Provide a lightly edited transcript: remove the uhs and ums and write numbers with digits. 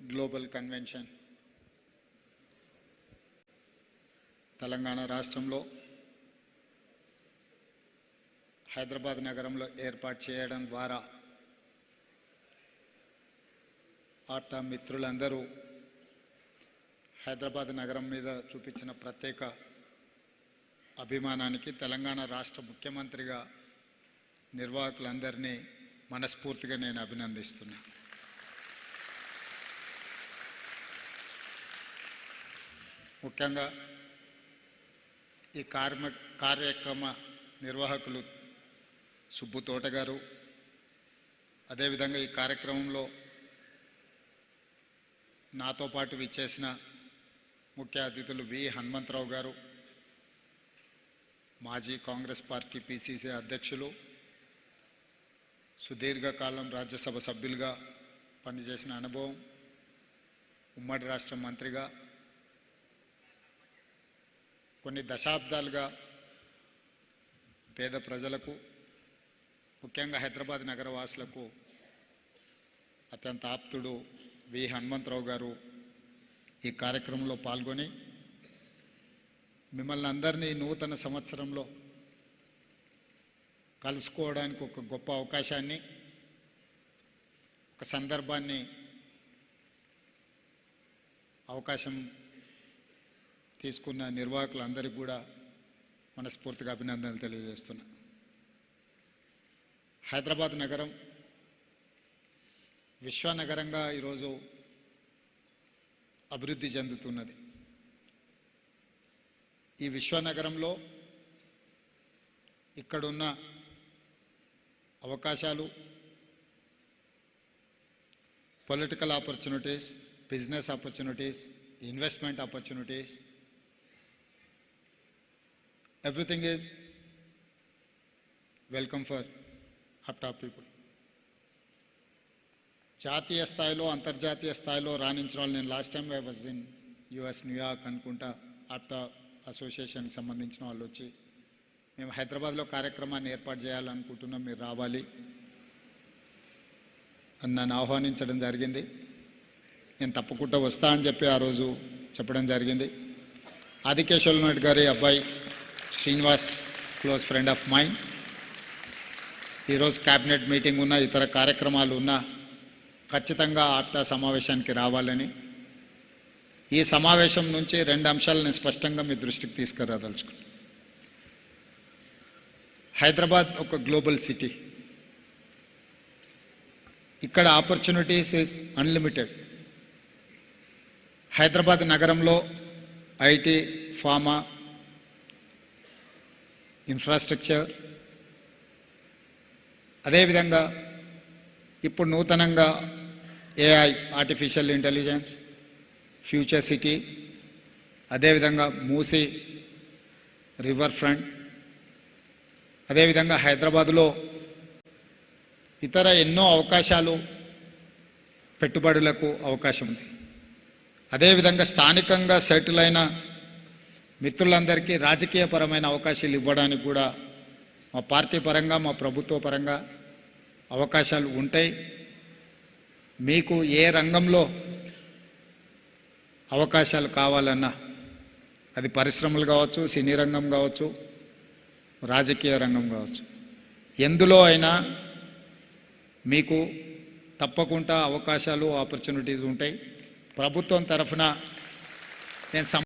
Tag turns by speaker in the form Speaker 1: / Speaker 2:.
Speaker 1: Global convention Telangana రాష్ట్రంలో హైదరాబాద్ నగరంలో ఏర్పాటు చేయడం ద్వారా ఆప్టా మిత్రులందరూ హైదరాబాద్ నగరం మీద చూపించిన ప్రత్యేక అభిమానానికి తెలంగాణ రాష్ట్ర ముఖ్యమంత్రిగా నిర్వాహకులందరినీ మనస్ఫూర్తిగా నేను అభినందిస్తున్నాను. ముఖ్యంగా ఈ కార్యక్రమ నిర్వాహకులు సుబ్బు తోట గారు, అదేవిధంగా ఈ కార్యక్రమంలో నాతో పాటు విచ్చేసిన ముఖ్య అతిథులు వి హనుమంతరావు గారు, మాజీ కాంగ్రెస్ పార్టీ పిసిసి అధ్యక్షులు, సుదీర్ఘకాలం రాజ్యసభ సభ్యులుగా పనిచేసిన అనుభవం, ఉమ్మడి రాష్ట్ర మంత్రిగా కొన్ని దశాబ్దాలుగా పేద ప్రజలకు, ముఖ్యంగా హైదరాబాద్ నగర వాసులకు అత్యంత ఆప్తుడు వి హనుమంతరావు గారు ఈ కార్యక్రమంలో పాల్గొని మిమ్మల్ని అందరినీ నూతన సంవత్సరంలో కలుసుకోవడానికి ఒక గొప్ప అవకాశాన్ని, ఒక సందర్భాన్ని, అవకాశం తీసుకున్న నిర్వాహకులందరికీ కూడా మనస్ఫూర్తిగా అభినందనలు తెలియజేస్తున్నా. హైదరాబాద్ నగరం విశ్వనగరంగా ఈరోజు అభివృద్ధి చెందుతున్నది. ఈ విశ్వనగరంలో ఇక్కడున్న అవకాశాలు, political opportunities, business opportunities, investment opportunities, everything is welcome for APTA people. జాతీయ స్థాయిలో, అంతర్జాతీయ స్థాయిలో రాణించిన వాళ్ళు, నేను last time I was in US, New York అనుకుంటా, APTA అసోసియేషన్కి సంబంధించిన వాళ్ళు వచ్చి మేము హైదరాబాద్లో కార్యక్రమాన్ని ఏర్పాటు చేయాలనుకుంటున్నాం, మీరు రావాలి అని నన్ను ఆహ్వానించడం జరిగింది. నేను తప్పకుండా వస్తా అని చెప్పి ఆ రోజు చెప్పడం జరిగింది. ఆదికేశవ నాయుడు గారి అబ్బాయి Srinivas, close friend of mind, ఈరోజు క్యాబినెట్ మీటింగ్ ఉన్న, ఇతర కార్యక్రమాలు ఉన్నా ఖచ్చితంగా ఆప్టా సమావేశానికి రావాలని, ఈ సమావేశం నుంచి 2 అంశాలు నేను స్పష్టంగా మీ దృష్టికి తీసుకురాదలుచుకున్నాను. హైదరాబాద్ ఒక గ్లోబల్ సిటీ, ఇక్కడ ఆపర్చునిటీస్ ఇస్ అన్లిమిటెడ్. హైదరాబాద్ నగరంలో ఐటీ, ఫార్మా, ఇన్ఫ్రాస్ట్రక్చర్, అదేవిధంగా ఇప్పుడు నూతనంగా AI, artificial intelligence, future city, అదేవిధంగా మూసీ రివర్ ఫ్రంట్, అదేవిధంగా హైదరాబాదులో ఇతర ఎన్నో అవకాశాలు, పెట్టుబడులకు అవకాశం ఉంది. అదేవిధంగా స్థానికంగా సెటిల్ అయిన మిత్రులందరికీ రాజకీయపరమైన అవకాశాలు ఇవ్వడానికి కూడా మా పార్టీ పరంగా, మా ప్రభుత్వ పరంగా అవకాశాలు ఉంటాయి. మీకు ఏ రంగంలో అవకాశాలు కావాలన్నా, అది పరిశ్రమలు కావచ్చు, సినీ రంగం కావచ్చు, రాజకీయ రంగం కావచ్చు, ఎందులో అయినా మీకు తప్పకుండా అవకాశాలు, ఆపర్చునిటీస్ ఉంటాయి. ప్రభుత్వం తరఫున నేను